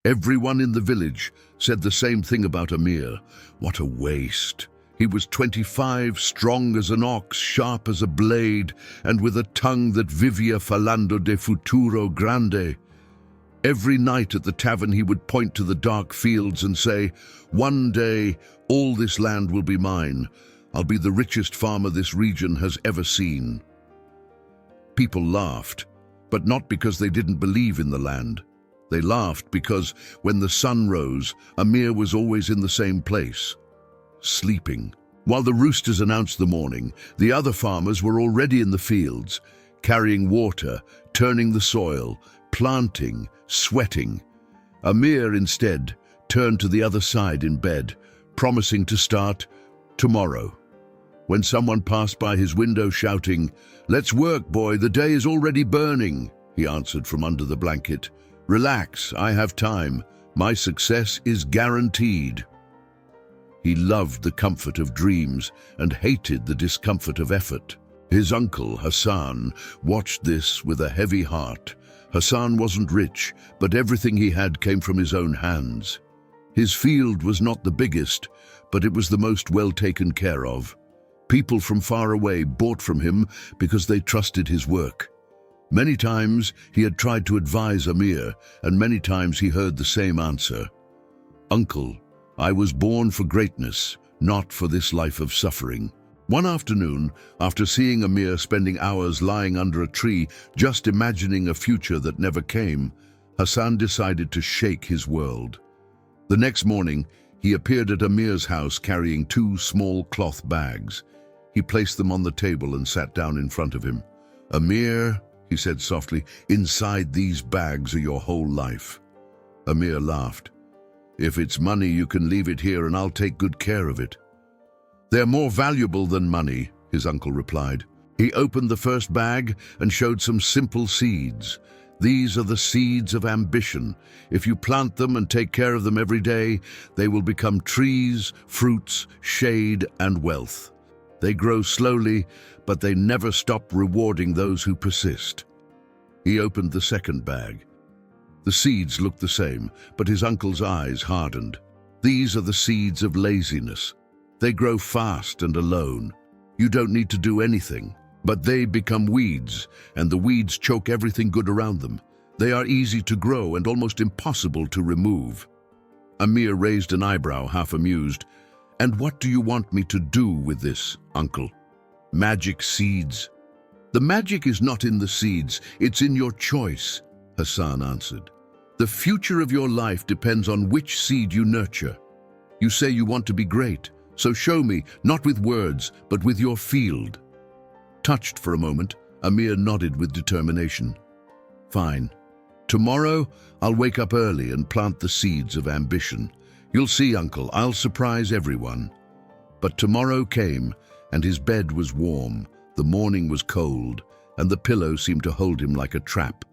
Everyone in the village said the same thing about Amir. What a waste. He was 25, strong as an ox, sharp as a blade, and with a tongue that vivia falando de futuro grande. Every night at the tavern he would point to the dark fields and say, "One day, all this land will be mine. I'll be the richest farmer this region has ever seen." People laughed, but not because they didn't believe in the land. They laughed because when the sun rose, Amir was always in the same place, sleeping. While the roosters announced the morning, the other farmers were already in the fields, carrying water, turning the soil, planting, sweating. Amir, instead, turned to the other side in bed, promising to start tomorrow. When someone passed by his window shouting, "Let's work, boy, the day is already burning," he answered from under the blanket, "Relax, I have time. My success is guaranteed." He loved the comfort of dreams and hated the discomfort of effort. His uncle, Hassan, watched this with a heavy heart. Hassan wasn't rich, but everything he had came from his own hands. His field was not the biggest, but it was the most well taken care of. People from far away bought from him because they trusted his work. Many times he had tried to advise Amir, and many times he heard the same answer. "Uncle, I was born for greatness, not for this life of suffering." One afternoon, after seeing Amir spending hours lying under a tree, just imagining a future that never came, Hassan decided to shake his world. The next morning, he appeared at Amir's house carrying 2 small cloth bags. He placed them on the table and sat down in front of him. "Amir," he said softly, "inside these bags are your whole life." Amir laughed. "If it's money, you can leave it here and I'll take good care of it." "They're more valuable than money," his uncle replied. He opened the first bag and showed some simple seeds. "These are the seeds of ambition. If you plant them and take care of them every day, they will become trees, fruits, shade, and wealth. They grow slowly, but they never stop rewarding those who persist." He opened the second bag. The seeds looked the same, but his uncle's eyes hardened. "These are the seeds of laziness. They grow fast and alone. You don't need to do anything, but they become weeds, and the weeds choke everything good around them. They are easy to grow and almost impossible to remove." Amir raised an eyebrow, half amused. "And what do you want me to do with this, uncle?" "Magic seeds." "The magic is not in the seeds, it's in your choice," Hassan answered. "The future of your life depends on which seed you nurture. You say you want to be great, so show me, not with words, but with your field." Touched for a moment, Amir nodded with determination. "Fine. Tomorrow, I'll wake up early and plant the seeds of ambition. You'll see, uncle, I'll surprise everyone." But tomorrow came, and his bed was warm, the morning was cold, and the pillow seemed to hold him like a trap.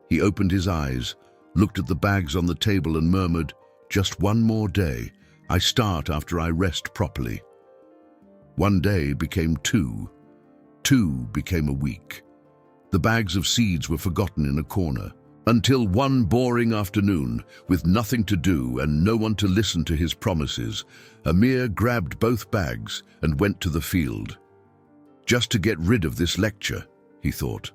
He opened his eyes, looked at the bags on the table and murmured, "Just one more day. I start after I rest properly." One day became 2. 2 became a week. The bags of seeds were forgotten in a corner. Until one boring afternoon, with nothing to do and no one to listen to his promises, Amir grabbed both bags and went to the field. Just to get rid of this lecture, he thought.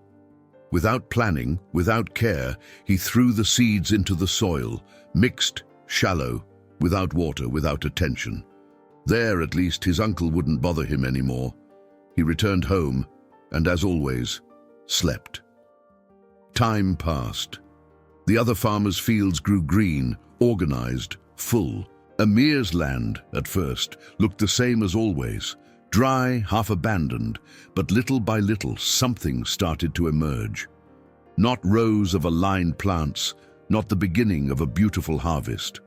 Without planning, without care, he threw the seeds into the soil, mixed, shallow, without water, without attention. There, at least, his uncle wouldn't bother him anymore. He returned home and, as always, slept. Time passed. The other farmers' fields grew green, organized, full. Amir's land, at first, looked the same as always, dry, half abandoned, but little by little something started to emerge. Not rows of aligned plants, not the beginning of a beautiful harvest.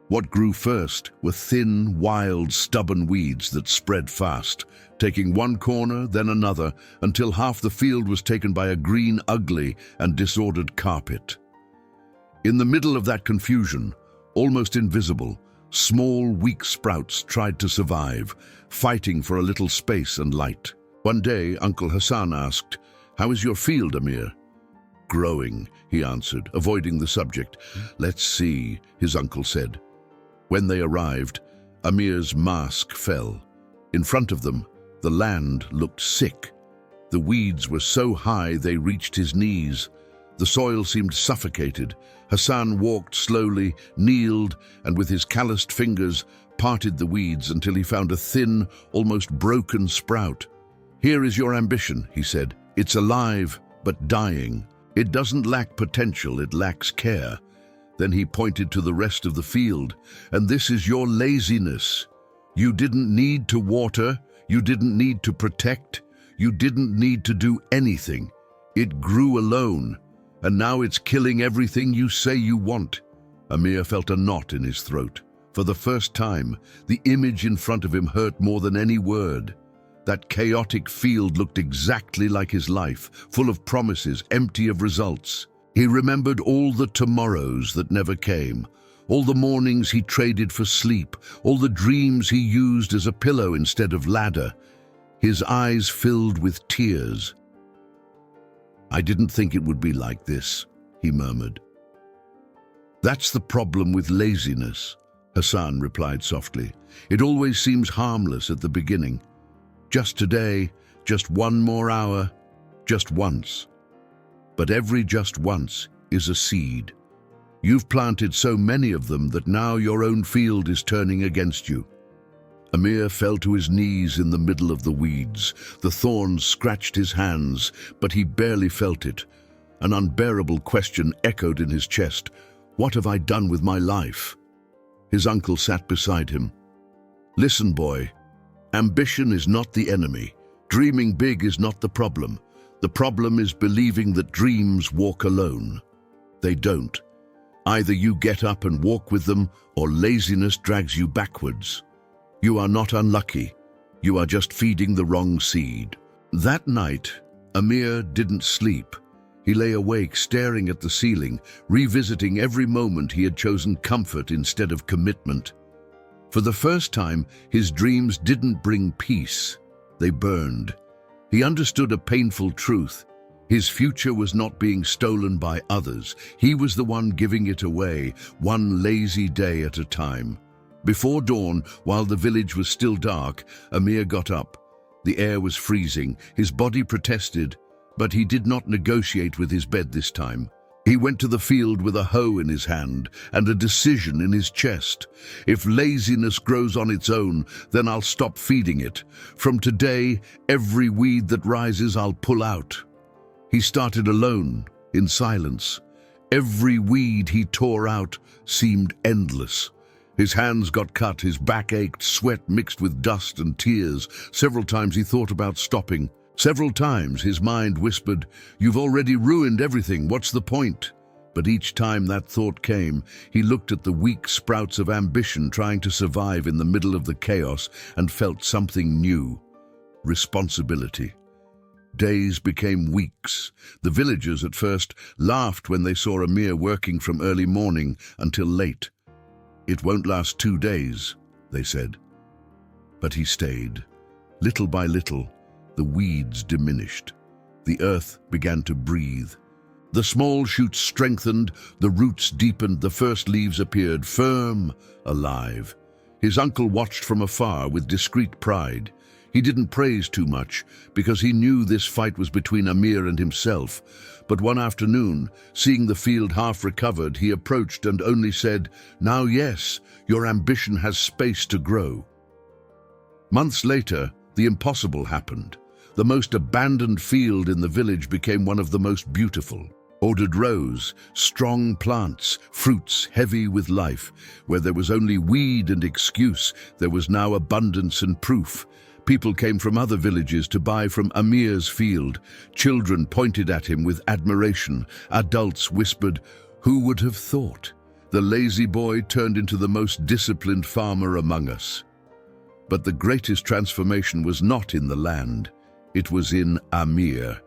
What grew first were thin, wild, stubborn weeds that spread fast, taking one corner, then another, until half the field was taken by a green, ugly, and disordered carpet. In the middle of that confusion, almost invisible, small, weak sprouts tried to survive, fighting for a little space and light. One day, Uncle Hassan asked, "How is your field, Amir?" growing," he answered, avoiding the subject. "Let's see," his uncle said. When they arrived, Amir's mask fell. In front of them, the land looked sick. The weeds were so high they reached his knees. The soil seemed suffocated. Hassan walked slowly, kneeled, and with his calloused fingers parted the weeds until he found a thin, almost broken sprout. "Here is your ambition," he said. "It's alive, but dying. It doesn't lack potential, it lacks care." Then he pointed to the rest of the field. "And this is your laziness. You didn't need to water, you didn't need to protect, you didn't need to do anything. It grew alone, and now it's killing everything you say you want." Amir felt a knot in his throat. For the first time, the image in front of him hurt more than any word. That chaotic field looked exactly like his life, full of promises, empty of results. He remembered all the tomorrows that never came, all the mornings he traded for sleep, all the dreams he used as a pillow instead of ladder. His eyes filled with tears. "I didn't think it would be like this," he murmured. "That's the problem with laziness," Hassan replied softly. "It always seems harmless at the beginning. Just today, just one more hour, just once. But every just once is a seed. You've planted so many of them that now your own field is turning against you." Amir fell to his knees in the middle of the weeds. The thorns scratched his hands, but he barely felt it. An unbearable question echoed in his chest. "What have I done with my life?" His uncle sat beside him. "Listen, boy. Ambition is not the enemy. Dreaming big is not the problem. The problem is believing that dreams walk alone. They don't. Either you get up and walk with them, or laziness drags you backwards. You are not unlucky. You are just feeding the wrong seed." That night, Amir didn't sleep. He lay awake, staring at the ceiling, revisiting every moment he had chosen comfort instead of commitment. For the first time, his dreams didn't bring peace. They burned. He understood a painful truth. His future was not being stolen by others. He was the one giving it away, one lazy day at a time. Before dawn, while the village was still dark, Amir got up. The air was freezing. His body protested, but he did not negotiate with his bed this time. He went to the field with a hoe in his hand and a decision in his chest. "If laziness grows on its own, then I'll stop feeding it. From today, every weed that rises I'll pull out." He started alone, in silence. Every weed he tore out seemed endless. His hands got cut, his back ached, sweat mixed with dust and tears. Several times he thought about stopping. Several times his mind whispered, "You've already ruined everything, what's the point?" But each time that thought came, he looked at the weak sprouts of ambition trying to survive in the middle of the chaos and felt something new: responsibility. Days became weeks. The villagers at first laughed when they saw Amir working from early morning until late. "It won't last 2 days," they said. But he stayed. Little by little, the weeds diminished. The earth began to breathe. The small shoots strengthened, the roots deepened, the first leaves appeared, firm, alive. His uncle watched from afar with discreet pride. He didn't praise too much, because he knew this fight was between Amir and himself. But one afternoon, seeing the field half recovered, he approached and only said, "Now yes, your ambition has space to grow." Months later, the impossible happened. The most abandoned field in the village became one of the most beautiful. Ordered rows, strong plants, fruits heavy with life. Where there was only weed and excuse, there was now abundance and proof. People came from other villages to buy from Amir's field. Children pointed at him with admiration. Adults whispered, "Who would have thought?" The lazy boy turned into the most disciplined farmer among us. But the greatest transformation was not in the land. It was in Amir.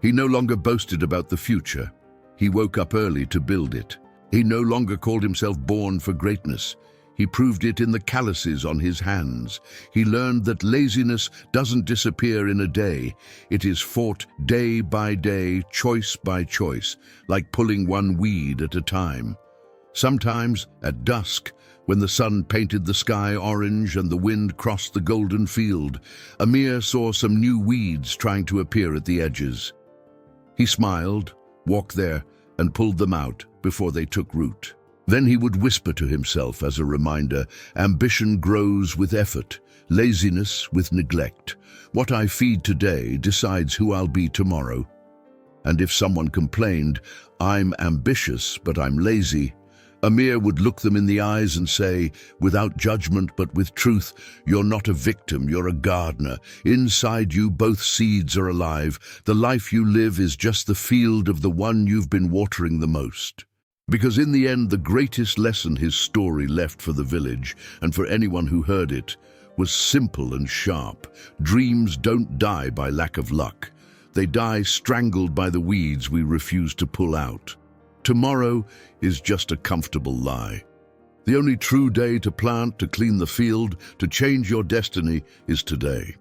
He no longer boasted about the future. He woke up early to build it. He no longer called himself born for greatness. He proved it in the calluses on his hands. He learned that laziness doesn't disappear in a day. It is fought day by day, choice by choice, like pulling one weed at a time. Sometimes, at dusk, when the sun painted the sky orange and the wind crossed the golden field, Amir saw some new weeds trying to appear at the edges. He smiled, walked there, and pulled them out before they took root. Then he would whisper to himself as a reminder, ambition grows with effort, laziness with neglect. What I feed today decides who I'll be tomorrow. And if someone complained, I'm ambitious, but I'm lazy, Amir would look them in the eyes and say, without judgment but with truth, you're not a victim, you're a gardener. Inside you both seeds are alive. The life you live is just the field of the one you've been watering the most. Because in the end, the greatest lesson his story left for the village, and for anyone who heard it, was simple and sharp. Dreams don't die by lack of luck. They die strangled by the weeds we refuse to pull out. Tomorrow is just a comfortable lie. The only true day to plant, to clean the field, to change your destiny is today.